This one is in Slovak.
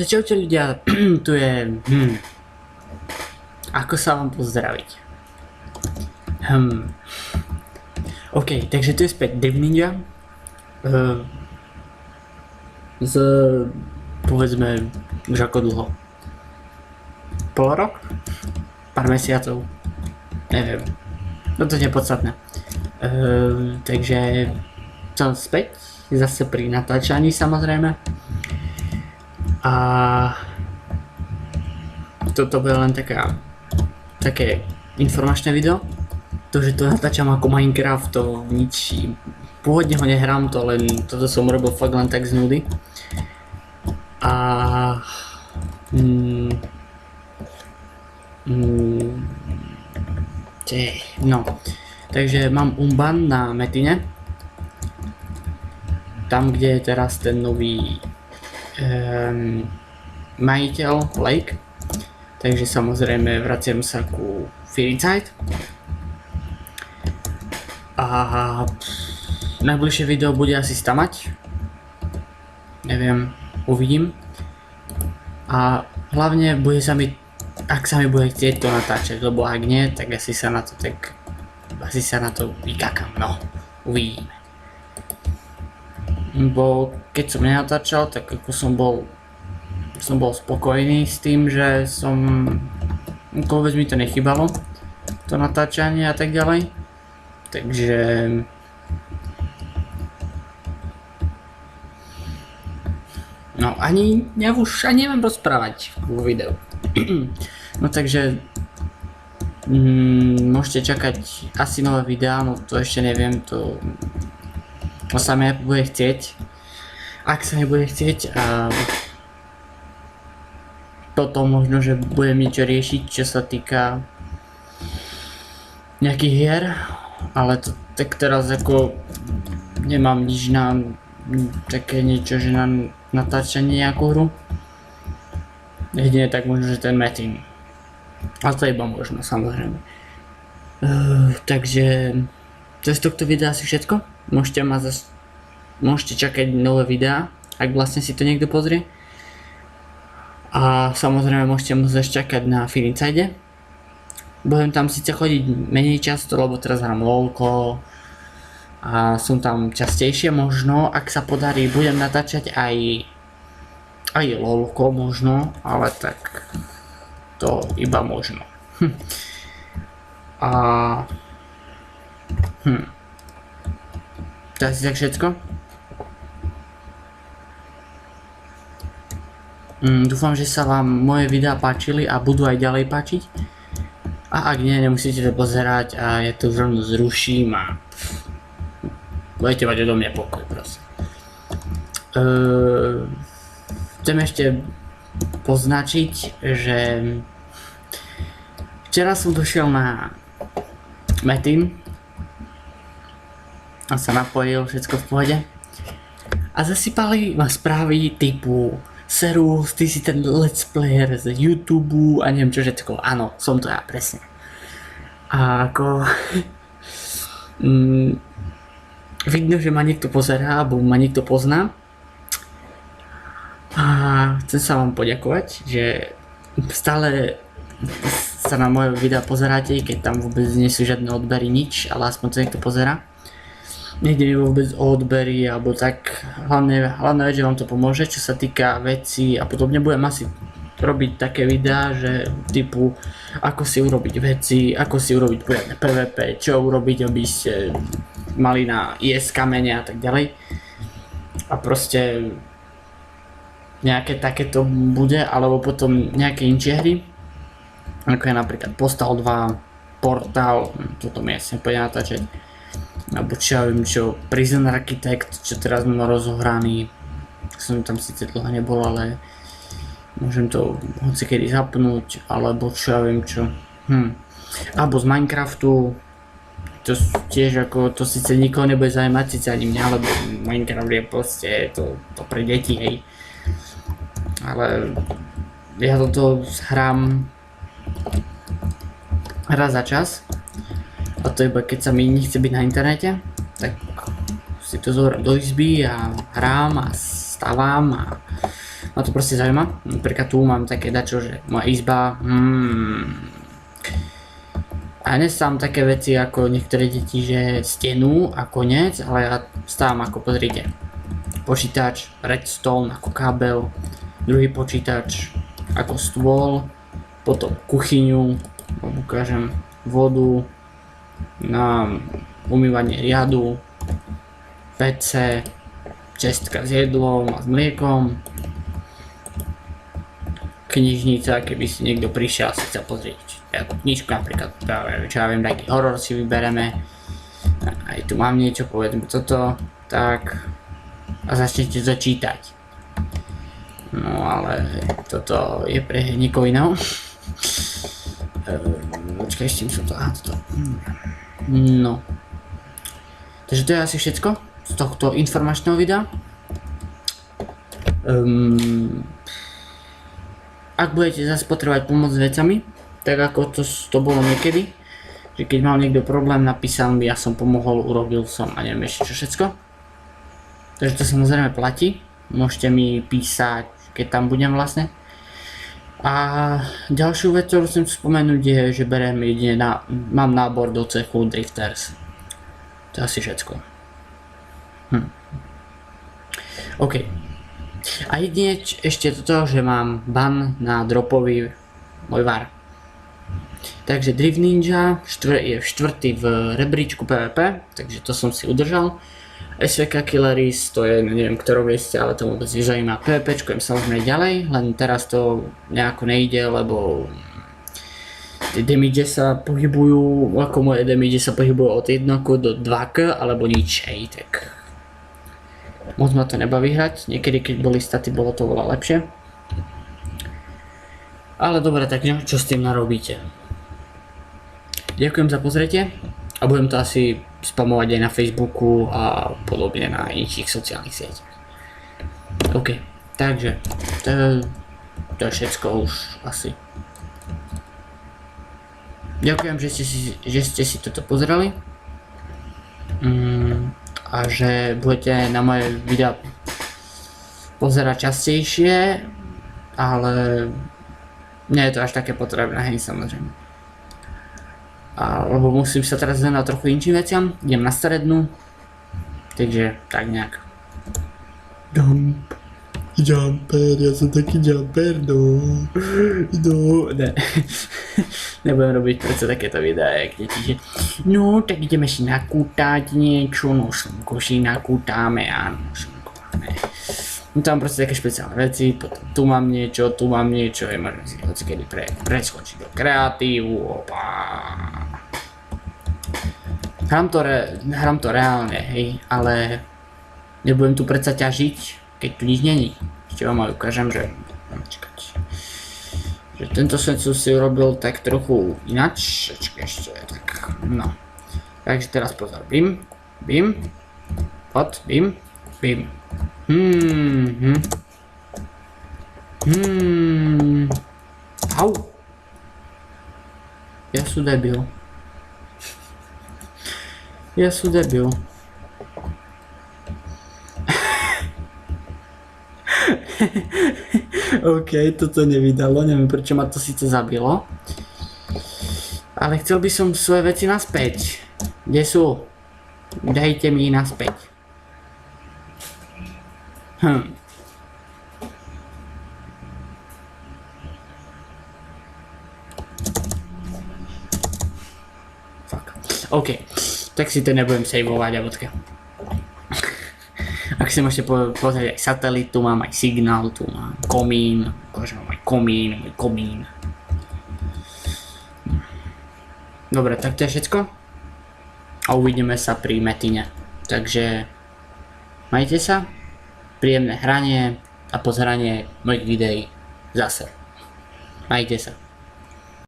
Čaute ľudia, tu je... Ako sa vám pozdraviť? OK, takže tu je späť Dev Ninja. Z... povedzme, už ako dlho? Pol rok? Pár mesiacov? Neviem. No to nie je podstatné. Takže... som späť, zase pri natáčaní samozrejme. A toto bude len také informačné video. To, že to natáčam ako Minecraft, to nič, pôvodne ho nehrám, to len, toto som robil fakt len tak z nudy. A no, takže mám Umban na Metine. Tam, kde je teraz ten nový majiteľ Lake, takže samozrejme vraciam sa ku Firedside a najbližšie video bude asi stamať, neviem, uvidím, a hlavne bude sa mi, ak sa mi bude chcieť to natáčať, lebo ak nie, tak asi sa na to vykákam, no, uvidíme. Bo keď som nenatáčal, tak ako som bol spokojný s tým, že vôbec mi to nechybalo, to natáčanie a tak ďalej. Takže no ja už ani neviem rozprávať vo videu. No takže môžete čakať asi nové videá, no to ešte neviem, to sa mi bude chcieť. Ak sa mi bude chcieť, a potom možno, že budem niečo riešiť, čo sa týka nejakých hier, ale to, tak teraz ako nemám nič na také niečo, že na natáčanie nejakú hru. Jedine tak možno, že ten Metin. Ale to iba možno, samozrejme. Takže to je z tohto videa asi všetko. Môžete čakať nové videá, ak vlastne si to niekto pozrie. A samozrejme môžete čakať na Firedside. Budem tam síce chodiť menej často, lebo teraz hrám LOLko a som tam častejšie možno, ak sa podarí, budem natáčať aj LOLko možno, ale tak to iba možno. To je asi tak všetko. Dúfam, že sa vám moje videá páčili a budú aj ďalej páčiť. A ak nie, nemusíte to pozerať a ja to zrovna zruším a budete mať odo mňa pokoj, prosím. Chcem ešte poznačiť, že včera som došiel na Metin a sa napojil, všetko v pohode. A zasypali ma správy typu Serus, ty si ten let's player z YouTube a neviem čo všetko. Áno, som to ja, presne. A ako vidno, že ma niekto pozerá, alebo ma niekto pozná. A chcem sa vám poďakovať, že stále sa na moje videa pozeráte, keď tam vôbec nie sú žiadne odbery, nič, ale aspoň to niekto pozerá. Nejde mi vôbec o odbery alebo tak, hlavne vec, že vám to pomôže, čo sa týka vecí a podobne. Budem asi robiť také videá, že typu ako si urobiť veci, ako si urobiť poriadne PvP, čo urobiť, aby ste mali na IS kamene a tak ďalej. A proste nejaké takéto bude, alebo potom nejaké inšie hry, ako je napríklad Postal 2, Portal, toto mi jasne pôjde natáčať. Alebo čo ja viem čo, Prison Architect, čo teraz mám rozohraný. Som tam síce dlho nebol, ale môžem to hocikedy zapnúť, alebo čo ja viem čo. Alebo z Minecraftu, to tiež ako, to síce nikoho nebude zaujímať, síce ani mňa, lebo Minecraft je proste to pre deti, hej. Ale ja toto hrám raz za čas. A to iba keď sa mi nechce byť na internete, tak si to zoberiem do izby a hrám a stávam a Ma to proste zaujíma. Napríklad tu mám také dačo, že moja izba, a nestávam také veci ako niektoré deti, že stenu a koniec, ale ja stávam ako, pozrite, počítač, redstone ako kábel, druhý počítač ako stôl, potom kuchyňu, ukážem vodu na umývanie riadu, PC, čestka s jedlom a s mliekom, knižnica, keby si niekto prišiel a si chcel pozrieť nejakú knižku, napríklad, čo ja viem, taký horor si vybereme, aj tu mám niečo, povedzme toto, tak, a začnete to čítať. No ale toto je pre niekoho iného. Počkaj, s tým som to, toto. No. Takže to je asi všetko z tohto informačného videa. Ak budete zase potrebovať pomoc s vecami, tak ako to bolo niekedy, že keď mal niekto problém, napísal mi, ja som pomohol, urobil som a neviem ešte čo všetko. Takže to samozrejme platí, môžete mi písať, keď tam budem vlastne. A ďalšiu vec, ktorú chcem spomenúť je, že beriem jedine mám nábor do cechu Drifters. To je asi všetko. OK. A jedine ešte toto, že mám ban na dropový môj var. Takže Drift Ninja je štvrtý v rebríčku PvP, takže to som si udržal. SVK Killeries, to je, neviem ktorou mieste, ale to vôbec nezaujíma. PvPčkujem samozrejme ďalej, len teraz to nejako nejde, lebo tie damage sa pohybujú, ako moje damage sa pohybujú od 1 do 2k, alebo nič, hej, tak moc ma to nebaví hrať, niekedy keď boli staty, bolo to veľa lepšie. Ale dobre, tak čo s tým narobíte? Ďakujem za pozretie a budem to asi spamovať aj na Facebooku a podobne na iných sociálnych sieťach. OK, takže to je všetko už asi. Ďakujem, že ste si toto pozreli a že budete na moje videa pozerať častejšie, ale nie je to až také potrebné, hej, samozrejme. Lebo musím sa teraz venovať trochu inčím veciam, idem na strednú, takže tak nejak. Jumper, ja som taký jumper, ne. Nebudem robiť predsa takéto videá, jak deti, že no, tak ideme si nakútať niečo, no slnko si nakútáme, áno, slnko máme. No tam proste také špeciálne veci, potom tu mám niečo, aj môžem si hocikedy preskočiť do kreatívu, opa. Hram to reálne, hej, ale nebudem tu predsa ťažiť, keď tu nič není. Ešte vám aj ukážem, že tento svet som si urobil tak trochu inač, ešte tak, no. Takže teraz pozor, bim, hod, bim. Au. Ja sú debil. OK, toto nevydalo, neviem prečo ma to síce zabilo. Ale chcel by som svoje veci naspäť. Kde sú? Dajte mi naspäť. Fuck. OK, tak si to nebudem saveovať a bodka. Ak si môžete pozrieť aj satelit, tu mám aj signál, tu mám komín, akože mám aj komín. Dobre, tak to je všetko. A uvidíme sa pri Metine. Takže majte sa, príjemné hranie a pozeranie mojich videí zase. Majte sa.